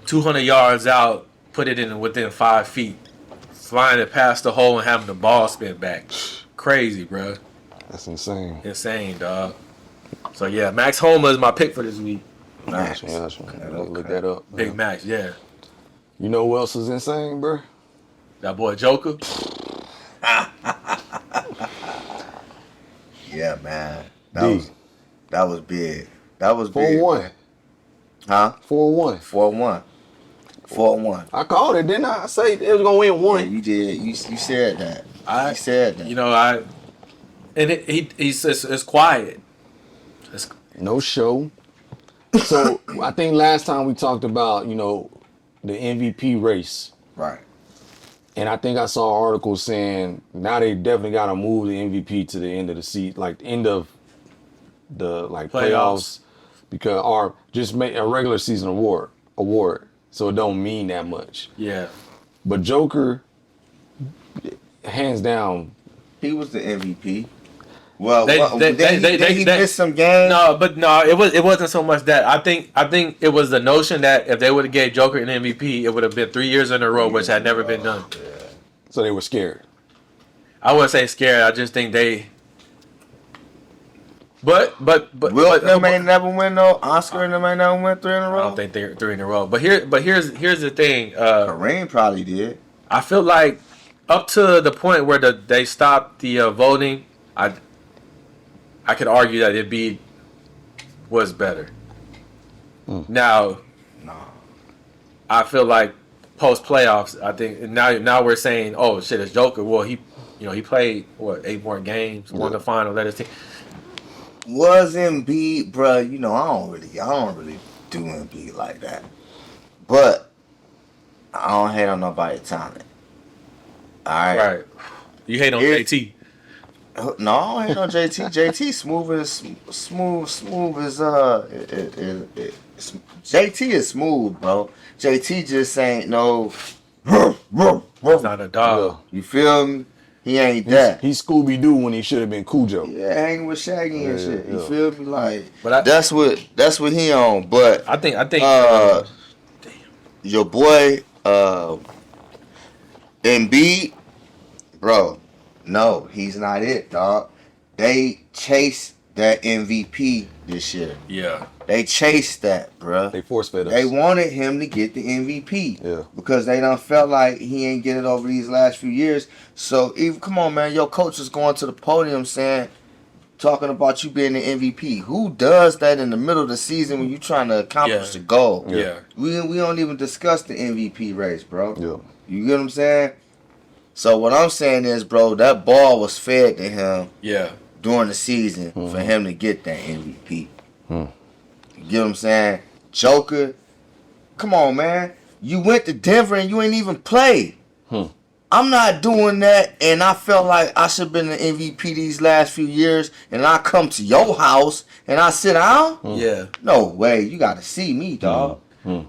200 yards out, put it in within 5 feet, flying it past the hole and having the ball spin back. Crazy, bro. That's insane. Insane, dog. So yeah, Max Homa is my pick for this week. Nice. Yeah, look that up. Big Max, yeah. You know who else is insane, bro? That boy Joker. Yeah, man. D. That was big. That was big. 4-1. Huh? 4-1. 4-1. 4-1. I called it, didn't I? I say it was gonna win Yeah, one. you did. You said that. You said that. It's quiet. No show. So I think last time we talked about, the MVP race. Right. And I think I saw an article saying now they definitely gotta move the MVP to the end of the season, like the end of the playoffs, because or just make a regular season award. So it don't mean that much. Yeah. But Joker, hands down. He was the MVP. Well, They he missed some games. No, it wasn't so much that. I think it was the notion that if they would have gave Joker an MVP, it would have been 3 years in a row, which had never been done. So they were scared. I wouldn't say scared. I just think they. But Will them ain't never win no Oscar, and them ain't never win 3 in a row. I don't think they're 3 in a row. But here's the thing. Kareem probably did. I feel like up to the point where they stopped the voting, I could argue that Embiid was better. Now, I feel like post playoffs, I think now we're saying, oh shit, it's Joker. Well, he played 8 more games, won the final, led his team. Was Embiid, bro? I don't really do Embiid like that. But I don't hate on nobody's talent. All right. Right. You hate on JT. No, I don't hate on JT. JT smooth as JT is smooth, bro. JT just ain't no. He's not a dog. You feel me? He ain't that. He's Scooby-Doo when he should have been Cujo. Yeah, hanging with Shaggy and shit. You yeah. feel me? Like, But that's what he on. But I think your boy Embiid, bro, no, he's not it, dog. They chased that MVP this year. Yeah. They chased that, bro. They force-fed us. They wanted him to get the MVP. Yeah. Because they done felt like he ain't get it over these last few years. So, come on, man. Your coach is going to the podium talking about you being the MVP. Who does that in the middle of the season when you trying to accomplish the goal? Yeah. We don't even discuss the MVP race, bro. Yeah. You get what I'm saying? So, what I'm saying is, bro, that ball was fed to him during the season for him to get that MVP. You get what I'm saying? Joker, come on, man. You went to Denver and you ain't even play. I'm not doing that, and I felt like I should have been the MVP these last few years, and I come to your house and I sit down? Yeah. No way. You got to see me, dog. You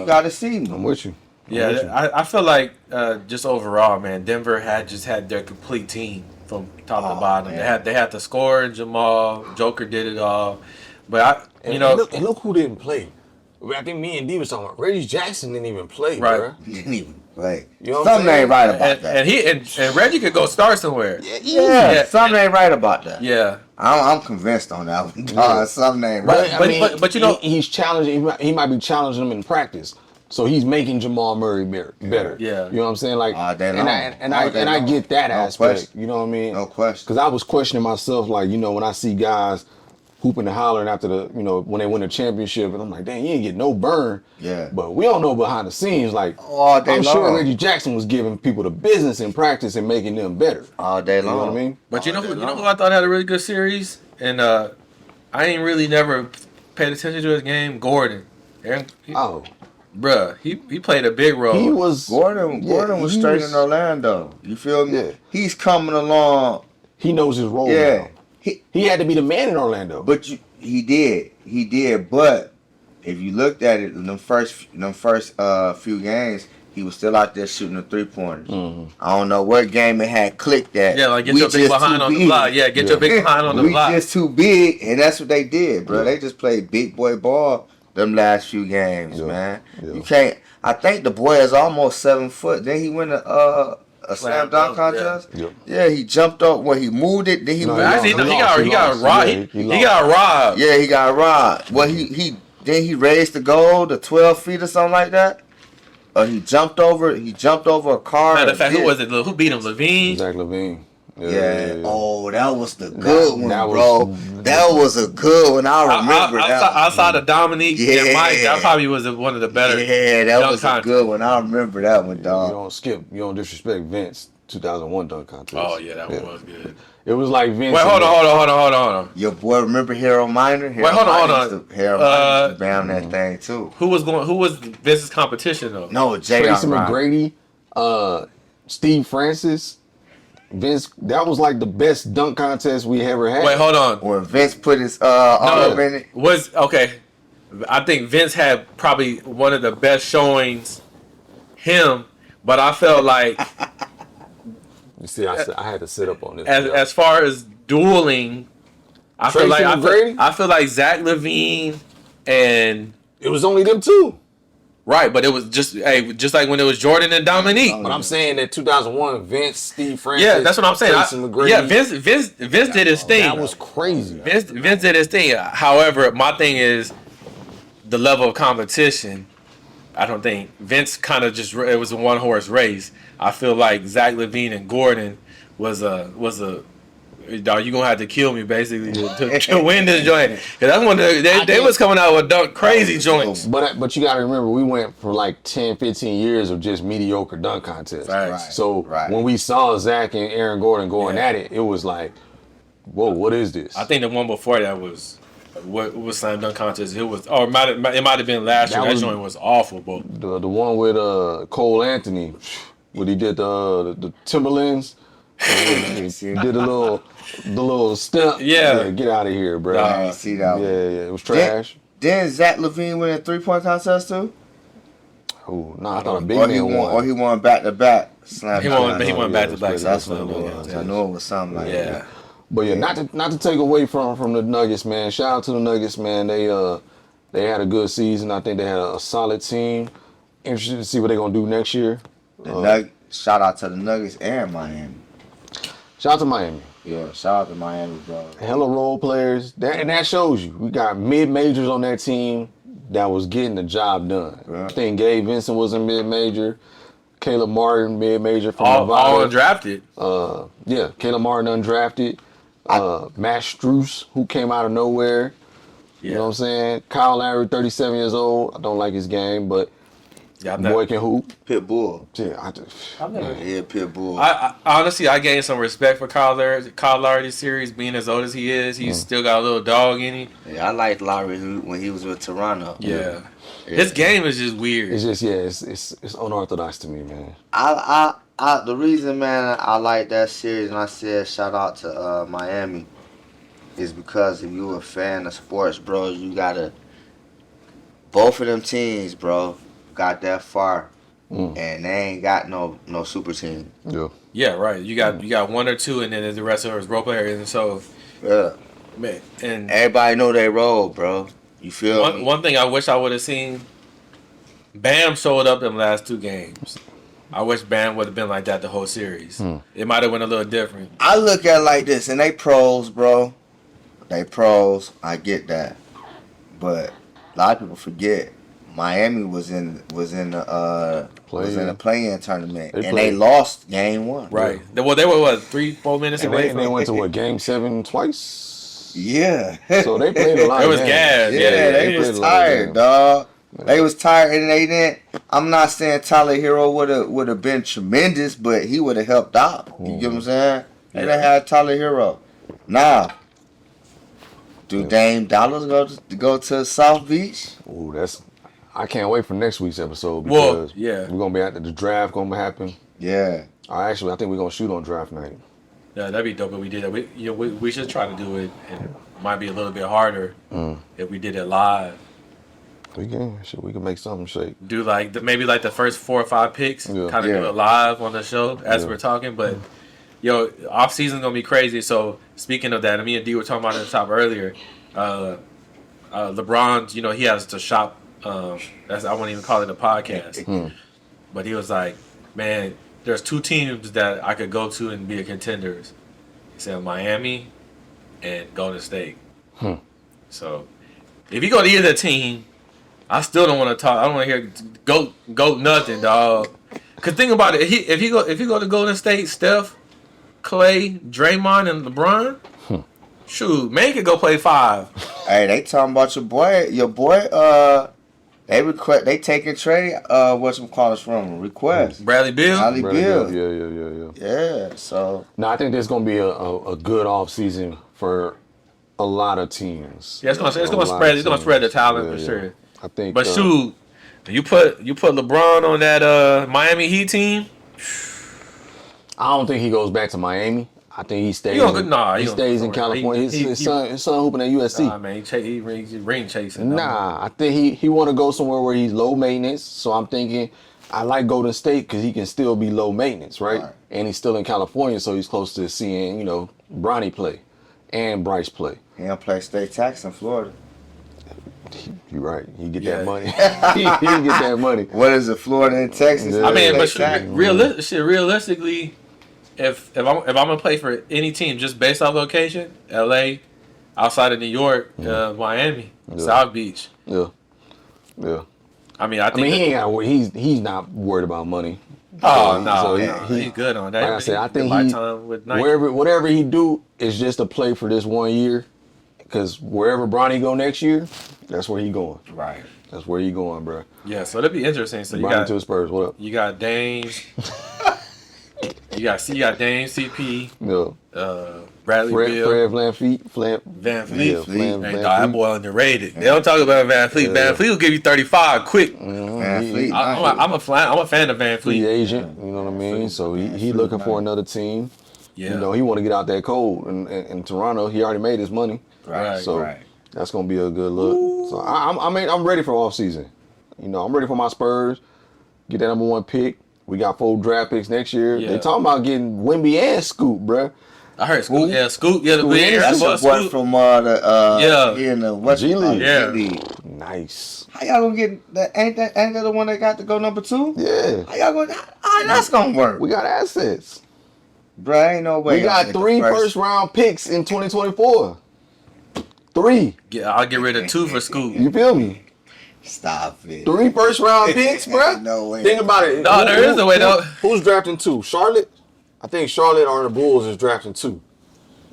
got to see me. I'm with you. Yeah, I feel like just overall, man, Denver had their complete team from top to bottom. Man. They had the scorer, Jamal, Joker did it all. But And look who didn't play. I think me and D was talking about Reggie Jackson didn't even play, Right. bro. He didn't even play. You know what I'm Something saying? ain't right about that. and Reggie could go start somewhere. Yeah, something ain't right about that. Yeah. I'm convinced on that one, dog. Something ain't right. But you know, he's challenging. He might be challenging him in practice, so he's making Jamal Murray better. Yeah. You know what I'm saying? Like, All day and long. I get that No aspect. question. You know what I mean? No question. Because I was questioning myself, like, when I see guys hooping and hollering after when they win a championship, and I'm like, dang, you ain't get no burn. Yeah. But we don't know behind the scenes. Like, All day I'm sure long. Reggie Jackson was giving people the business in practice and making them better. All day You know long. what I mean? but you know who I thought had a really good series, and I ain't really never paid attention to his game. Gordon. Bruh, he played a big role. He was Gordon was straight in Orlando. You feel me? Yeah. He's coming along. He knows his role Yeah. now. He had to be the man in Orlando. But he did. But if you looked at it, in them first few games, he was still out there shooting the 3-pointers. Mm-hmm. I don't know what game it had clicked at. Yeah, like get your big behind on the block. Yeah, get your big behind on the block. We just too big, and that's what they did, bro. They just played big boy ball them last few games, man. Yeah. You can't. I think the boy is almost 7 foot. Then he win a slam dunk contest. Yeah, he jumped up when he moved it. Then he moved. Actually, he got robbed. He got robbed. Yeah, he got robbed. Well, he raised the goal to 12 feet or something like that. He jumped over a car. Matter of fact, who was it? Who beat him? Levine? Zach Levine. Yeah. Oh, that was the good one, bro. Was, that was a good one. I remember that. Outside of Dominique and Mike, that probably was one of the better. Yeah, that was a good one. I remember that one, dog. You don't disrespect Vince 2001 dunk contest. Oh yeah, that one was good. It was like Vince. Wait, hold on. Your boy, remember Harold Miner? Wait, hold on. Harold Miner used to bam that thing too. Who was Vince's competition though? No, Tracy McGrady, Steve Francis. Vince, that was like the best dunk contest we ever had. Wait, hold on. When Vince put his arm in it. I think Vince had probably one of the best showings. But I felt like. You see, I had to sit up on this. As far as dueling, I feel like Zach Levine and it was only them two. Right, but it was just like when it was Jordan and Dominique. But I'm saying that 2001, Vince, Steve Francis. Yeah, that's what I'm saying. Vince did his thing. That was crazy. Vince did his thing. However, my thing is the level of competition. I don't think Vince it was a one horse race. I feel like Zach Levine and Gordon was a dog, you gonna have to kill me basically to win this joint. Cause that's when they was coming out with dunk crazy joints. But you gotta remember, we went for like 10, 15 years of just mediocre dunk contests. Right. So when we saw Zach and Aaron Gordon going at it, it was like, whoa, what is this? I think the one before that was what was slam dunk contest. It was, or it might have been last year. That joint was awful, bro. The one with Cole Anthony, when he did the Timberlands. He did the little step. Yeah. Get out of here, bro. I see that one. Yeah, it was trash. Then Zach Levine win a 3-point contest too? Oh, no, I thought a big man won. Or he won back-to-back slam. He won back-to-back. That's what it was. I know it was something like that. But yeah, not to take away from the Nuggets, man. Shout out to the Nuggets, man. They had a good season. I think they had a solid team. Interested to see what they're gonna do next year. Shout out to the Nuggets and Miami. Shout out to Miami. Yeah, shout out to Miami, bro. Hella role players. And that shows you. We got mid-majors on that team that was getting the job done. Yeah. I think Gabe Vincent was a mid-major. Caleb Martin, mid-major from Nevada. All undrafted. Caleb Martin undrafted. Matt Strus, who came out of nowhere. Yeah. You know what I'm saying? Kyle Lowry, 37 years old. I don't like his game, but boy can hoop. Pitbull. Yeah, Pitbull. I honestly, I gained some respect for Kyle Lowry this series, being as old as he is. He's still got a little dog in him. Yeah, I liked Lowry when he was with Toronto. Yeah. His game is just weird. It's just it's unorthodox to me, man. The reason, man, I like that series and I said shout out to Miami is because if you a fan of sports, bro, you gotta both of them teams, bro, got that far, and they ain't got no super team. Yeah, right. You got one or two, and then the rest of us role players, and so man, and everybody know their role, bro. You feel me? One thing I wish I would have seen, Bam showed up in the last 2 games. I wish Bam would have been like that the whole series. It might have went a little different. I look at it like this, and they pros, bro. They pros. I get that, but a lot of people forget Miami was in the play-in tournament, they lost game 1. Right. Yeah. Well, they were 3-4 minutes away. And they went to game 7 twice. Yeah. So they played a lot. It was gas. Yeah, they was tired, dog. They was tired, and they didn't. I'm not saying Tyler Hero would have been tremendous, but he would have helped out. You get what I'm saying? They didn't have Tyler Hero. Now, do Dame Dollars go to South Beach? Ooh, I can't wait for next week's episode Well, because yeah. we're gonna be at the draft gonna happen. Yeah. Actually, I think we're gonna shoot on draft night. Yeah, that'd be dope if we did that. We should try to do it, and it might be a little bit harder if we did it live. We can make something shake. Do like maybe like the first 4 or 5 picks, Yeah. kind of do it live on the show as we're talking. But yo, off season's gonna be crazy. So speaking of that, me and D were talking about it at the top earlier. LeBron, he has to shop. I won't even call it a podcast, but he was like, man, there's 2 teams that I could go to and be a contenders. He said Miami and Golden State. So if you go to either team, I still don't want to talk. I don't want to hear go nothing, dog. Cause think about it. If you go to Golden State, Steph, Clay, Draymond, and LeBron, shoot, man could go play 5. Hey, they talking about your boy. They taking trade. Whatchamacallit from request. Bradley Beal. Bradley Beal. Yeah. Yeah. So. No, I think there's gonna be a good off season for a lot of teams. Yeah, it's gonna spread the talent for sure. I think. But shoot, you put LeBron on that Miami Heat team. I don't think he goes back to Miami. I think he stays. He stays in California. His son hooping at USC. Nah, man, he ring chasing. Nah, I think he want to go somewhere where he's low maintenance. So I'm thinking, I like Golden State because he can still be low maintenance, right? And he's still in California, so he's close to seeing Bronny play and Bryce play. He don't play state tax in Florida. You're right. He get that money. he get that money. What is it, Florida and Texas? Yeah. I mean, but realistically, if I'm gonna play for any team just based off location, LA, outside of New York, Miami, South Beach. Yeah. I mean, I think he ain't got. He's not worried about money. Oh no, So he's good on that. Like I said, I think with whatever he do is just a play for this 1 year, because wherever Bronny go next year, that's where he going. Right. That's where he going, bro. Yeah, so that'd be interesting. So Bronny to the Spurs. What up? You got Dame. you got Dame, CP. Yeah. Bradley Beal. Fred Van Vliet. Van Man, that boy underrated. They don't talk about Van Fleet. Van Fleet will give you 35 quick. Van Fleet. I'm a fan of Van Fleet. Free agent, you know what I mean? So he looking for another team. Yeah. He want to get out that cold. In Toronto, he already made his money. Right. So that's gonna be a good look. Ooh. So I'm ready for off season. I'm ready for my Spurs. Get that number 1 pick. We got 4 draft picks next year. Yeah. They talking about getting Wemby and Scoop, bruh. I heard Scoop. Yeah, Scoop. Yeah, That's the boy from the G League. G League. Nice. How y'all gonna get that? Ain't that the one that got to go number 2? Yeah. How y'all gonna? That's gonna work. We got assets. Bruh, ain't no way. We got 3 first round picks in 2024. 3. Yeah, I'll get rid of 2 for Scoop. You feel me? Stop it. 3 first round picks, bruh. No way. Think about it. No, there is a way though. Who's drafting 2? Charlotte? I think Charlotte or the Bulls is drafting 2.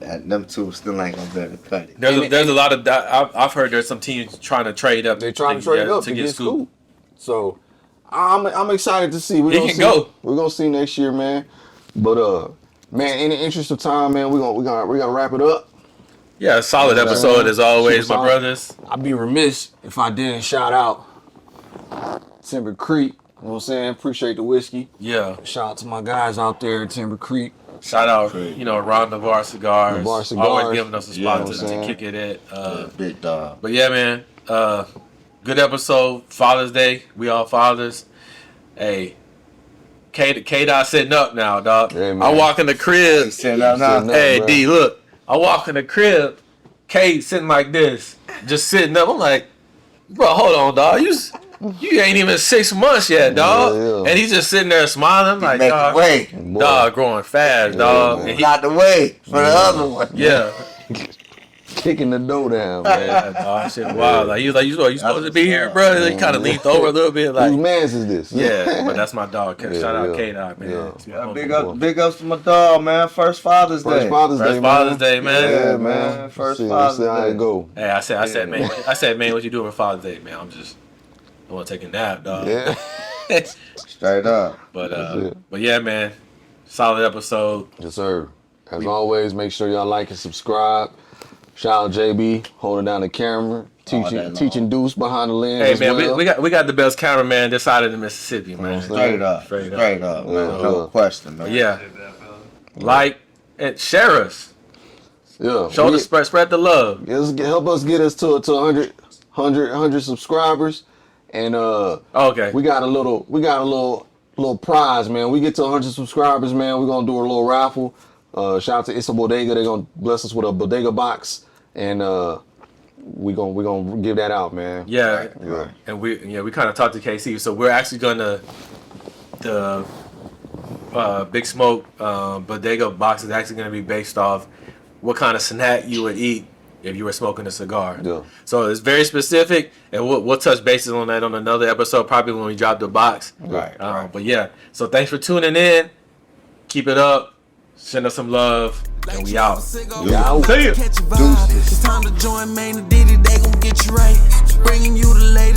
Them 2 still ain't gonna be able to cut it. There's a lot of. I've heard there's some teams trying to trade up. They trying to trade up to get Scoop. So I'm excited to see. We're gonna see next year, man. But man, in the interest of time, man, we gotta wrap it up. Yeah, a solid episode as always, my brothers. I'd be remiss if I didn't shout out Timber Creek. You know what I'm saying? Appreciate the whiskey. Yeah. Shout out to my guys out there at Timber Creek. Shout out, Ron Navarre Cigars. Navarre Cigars. Always giving us a spot to kick it at. Big dog. But yeah, man. Good episode. Father's Day. We all fathers. Hey. K-Dot sitting up now, dog. Hey, man. I walk in the crib. Sitting up now. Hey, bro. D, look. I walk in the crib. K sitting like this. Just sitting up. I'm like, bro, hold on, dog. You ain't even 6 months yet, dog. Yeah. And he's just sitting there smiling. Like, Make dog, the way. dog growing fast, dog. man. And Got the way for the other one. yeah. Kicking the dough down, man. Yeah, dog, shit wild. Like, you supposed to be here, bro. He kind of leaned over a little bit, like, Whose man's is this? yeah. But that's my dog. Shout out yeah. K-Dot, man. Yeah. It's my Big homie. big ups to my dog, man. First Father's Day. First Father's Day, First Father's Day, man. Yeah, man. man. First see, Father's see how Day. it go. Hey, I said, man, what you doing for Father's Day, man? I want to take a nap, dog. Yeah. Straight up. But yeah, man. Solid episode. Yes, sir. As always, make sure y'all like and subscribe. Shout out JB holding down the camera, teaching Deuce behind the lens. Hey as man, well. we got the best cameraman this side of the Mississippi, man. Straight up, man. No question, man. Yeah. Like and share us. Yeah. Show the spread the love. Help us get us to 100 subscribers, and Okay. we got a little prize, man. We get to 100 subscribers, man. We're gonna do a little raffle. Shout out to It's a Bodega. They're gonna bless us with a bodega box, and we're gonna give that out, man. Yeah. Right. And we kind of talked to KC, so we're actually gonna the Big Smoke bodega box is actually gonna be based off what kind of snack you would eat if you were smoking a cigar. Yeah. So it's very specific, and we'll touch bases on that on another episode, probably when we drop the box. Right. But yeah, so thanks for tuning in. Keep it up. Send us some love, and we out. Yeah. Catch a vibe. It's time to join Main and Diddy, they gon' get you right. Bringing you the latest.